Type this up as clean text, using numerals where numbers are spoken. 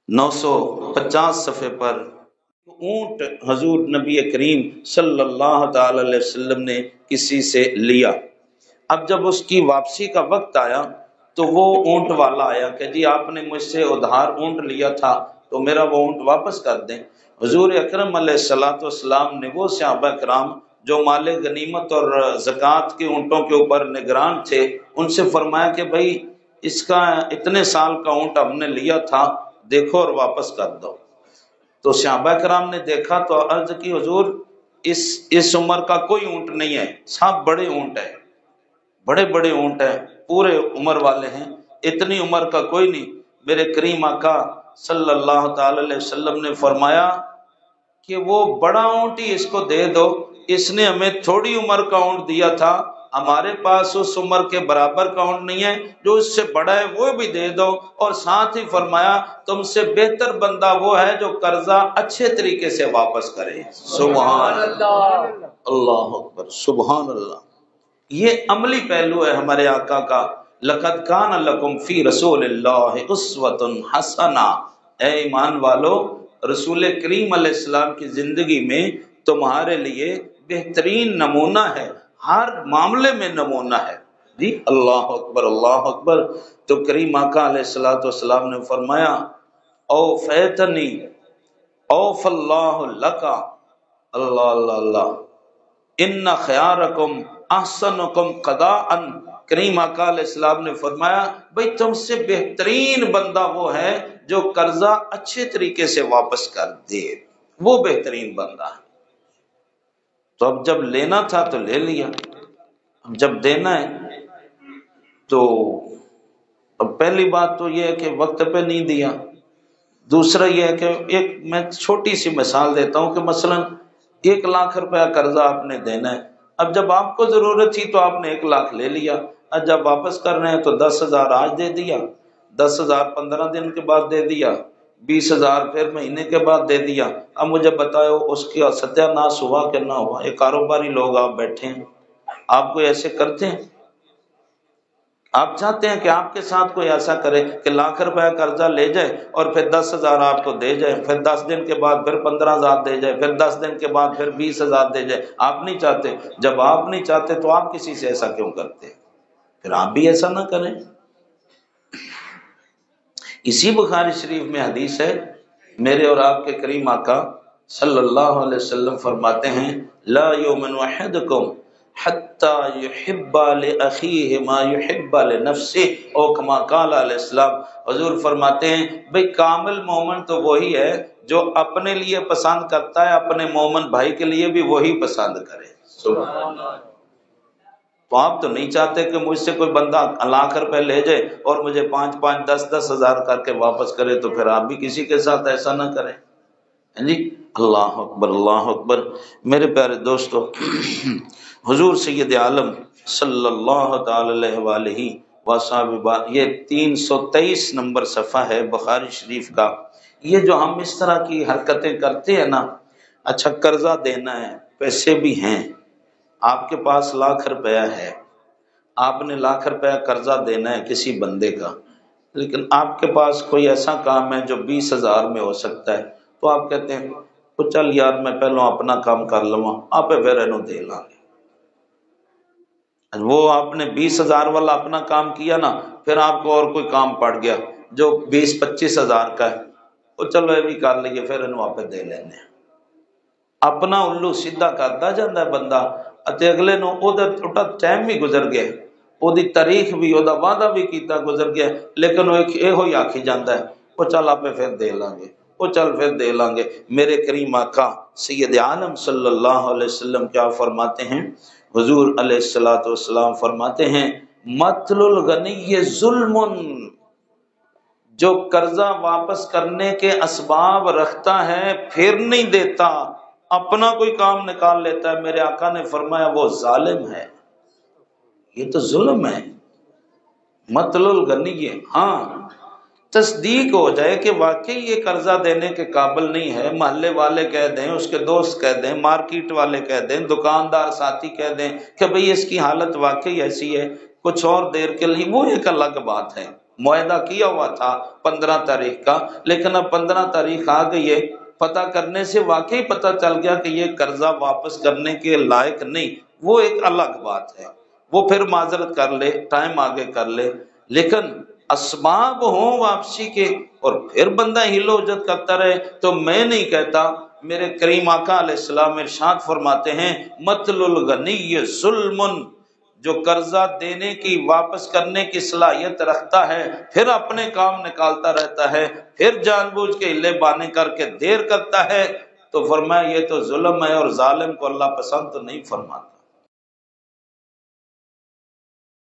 950 صفحے پر اونٹ حضور نبی کریم صلی اللہ تعالی علیہ وسلم نے کسی سے لیا۔ اب جب اس کی واپسی کا وقت آیا تو وہ اونٹ والا آیا کہ جی آپ نے مجھ سے ادھار اونٹ لیا تھا تو میرا وہ اونٹ واپس کر دیں۔ حضور اکرم علیہ الصلوۃ والسلام نے وہ صحابہ کرام جو مال غنیمت اور زکوٰۃ کے اونٹوں کے اوپر نگران تھے ان سے فرمایا کہ بھائی اس کا اتنے سال کا اونٹ ہم نے لیا تھا، دیکھو اور واپس کر دو۔ تو صحابہ کرام نے دیکھا تو عرض کی حضور اس عمر کا کوئی اونٹ نہیں ہے، سب بڑے اونٹ ہیں، بڑے بڑے اونٹ ہیں، پورے عمر والے ہیں، اتنی عمر کا کوئی نہیں۔ میرے کریم آقا صلی اللہ تعالی علیہ وسلم نے فرمایا کہ وہ بڑا اونٹ ہی اس کو دے دو، اس نے ہمیں تھوڑی عمر کا اونٹ دیا تھا، ہمارے پاس اس عمر کے برابر کا اونٹ نہیں ہے، جو اس سے بڑا ہے وہ بھی دے دو۔ اور ساتھ ہی فرمایا تم سے بہتر بندہ وہ ہے جو قرضہ اچھے طریقے سے واپس کرے۔ سبحان اللہ، اللہ اکبر، سبحان اللہ۔ یہ عملی پہلو ہے ہمارے آقا کا، لقد کان لکم فی رسول اللہ اسوۃ حسنہ۔ اے ایمان والو، رسول کریم علیہ السلام کی زندگی میں تمہارے لیے بہترین نمونہ ہے، ہر معاملے میں نمونہ ہے۔ جی اللہ اکبر، اللہ اکبر۔ تو کریم آقا علیہ الصلوۃ والسلام نے فرمایا او فیتنی اوف اللہ لکا، اللہ اللہ اللہ، ان خیارکم احسنکم قضاء۔ کریم آقا علیہ السلام نے فرمایا بھئی تم سے بہترین بندہ وہ ہے جو قرضہ اچھے طریقے سے واپس کر دے، وہ بہترین بندہ ہے۔ تو اب جب لینا تھا تو لے لیا، اب جب دینا ہے تو اب پہلی بات تو یہ ہے کہ وقت پہ نہیں دیا، دوسرا یہ ہے کہ ایک میں چھوٹی سی مثال دیتا ہوں کہ مثلا 1 لاکھ روپیہ قرضہ آپ نے دینا ہے، اب جب آپ کو ضرورت تھی تو آپ نے 1 لاکھ لے لیا، اب جب واپس کر رہے ہیں تو 10,000 آج دے دیا، 10,000 15 دن کے بعد دے دیا، 20,000 پھر مہینے کے بعد دے دیا۔ اب مجھے بتاؤ اس کی ستیہ ناش ہوا کہ نہ ہوا؟ یہ کاروباری لوگ آپ بیٹھے ہیں، آپ کوئی ایسے کرتے ہیں؟ آپ چاہتے ہیں کہ آپ کے ساتھ کوئی ایسا کرے کہ 1 لاکھ روپے قرضہ لے جائے اور پھر 10,000 آپ کو دے جائے، پھر 10 دن کے بعد پھر 15,000 دے جائے، پھر 10 دن کے بعد پھر 20,000 دے جائے؟ آپ نہیں چاہتے۔ جب آپ نہیں چاہتے تو آپ کسی سے ایسا کیوں کرتے؟ پھر آپ بھی ایسا نہ کریں۔ اسی بخاری شریف میں حدیث ہے، میرے اور آپ کے کریم آقا صلی اللہ علیہ وسلم فرماتے ہیں لا یؤمن احدکم حتی یحب لأخیہ ما یحب لنفسہ، او کما قال علیہ السلام۔ حضور فرماتے ہیں بھئی کامل مومن تو وہی ہے جو اپنے لیے پسند کرتا ہے، اپنے مومن بھائی کے لیے بھی وہی پسند کرے۔ سبحان اللہ۔ تو آپ تو نہیں چاہتے کہ مجھ سے کوئی بندہ 1 لاکھ روپے لے جائے اور مجھے 5 10 ہزار کر کے واپس کرے، تو پھر آپ بھی کسی کے ساتھ ایسا نہ کریں۔ جی اللہ اکبر، اللہ اکبر۔ میرے پیارے دوستو، حضور سید عالم صلی اللہ تعالی علیہ وآلہ وصحبہ، یہ 323 نمبر صفحہ ہے بخاری شریف کا۔ یہ جو ہم اس طرح کی حرکتیں کرتے ہیں نا، اچھا قرضہ دینا ہے، پیسے بھی ہیں، آپ کے پاس 1 لاکھ روپیہ ہے، آپ نے 1 لاکھ روپیہ قرضہ دینا ہے کسی بندے کا، لیکن آپ کے پاس کوئی ایسا کام ہے جو 20,000 میں ہو سکتا ہے، تو آپ کہتے ہیں تو چل یار میں پہلو اپنا کام کر لوں، آپ پھر انہوں دے لیں گے۔ وہ آپ نے 20,000 والا اپنا کام کیا نا، پھر آپ کو اور کوئی کام پڑ گیا جو 20-25,000 کا ہے، وہ چلو یہ بھی کر لیے، پھر انہوں آپ دے لینے۔ اپنا الو سیدھا کرتا جاندہ ہے بندہ، اتے اگلے نو اوٹا ٹائم بھی گزر گیا، او دی تاریخ بھی، او دا وعدہ بھی کیتا گزر گیا، لیکن وہ ایک ہوئی آکھی جاندہ ہے وہ چل آپ پھر دے لانگے، وہ چل پھر دے لانگے۔ میرے کریم آقا سید عالم صلی اللہ علیہ وسلم کیا فرماتے ہیں؟ حضور علیہ السلام فرماتے ہیں مطل الغنی ظلم، جو قرضہ واپس کرنے کے اسباب رکھتا ہے پھر نہیں دیتا، اپنا کوئی کام نکال لیتا ہے، میرے آقا نے فرمایا وہ ظالم ہے، یہ تو ظلم ہے۔ مطل الغنی، ہاں تصدیق ہو جائے کہ واقعی یہ قرضہ دینے کے قابل نہیں ہے، محلے والے کہہ دیں، اس کے دوست کہہ دیں، مارکیٹ والے کہہ دیں، دکاندار ساتھی کہہ دیں کہ بھئی اس کی حالت واقعی ایسی ہے، کچھ اور دیر کے لیے، وہ ایک الگ بات ہے، معاہدہ کیا ہوا تھا 15 تاریخ کا، لیکن اب 15 تاریخ آ گئی ہے، پتہ کرنے سے واقعی پتہ چل گیا کہ یہ قرضہ واپس کرنے کے لائق نہیں، وہ ایک الگ بات ہے، وہ پھر معذرت کر لے، ٹائم آگے کر لے، لیکن اسباب ہوں واپسی کے اور پھر بندہ ہیل و حجت کرتا رہے تو میں نہیں کہتا۔ میرے کریم آقا علیہ السلام ارشاد فرماتے ہیں مطل الغنی ظلم، جو قرضہ دینے کی واپس کرنے کی صلاحیت رکھتا ہے پھر اپنے کام نکالتا رہتا ہے، پھر جان بوجھ کے ہلے بانے کر کے دیر کرتا ہے، تو فرمایا یہ تو ظلم ہے اور ظالم کو اللہ پسند تو نہیں فرماتا۔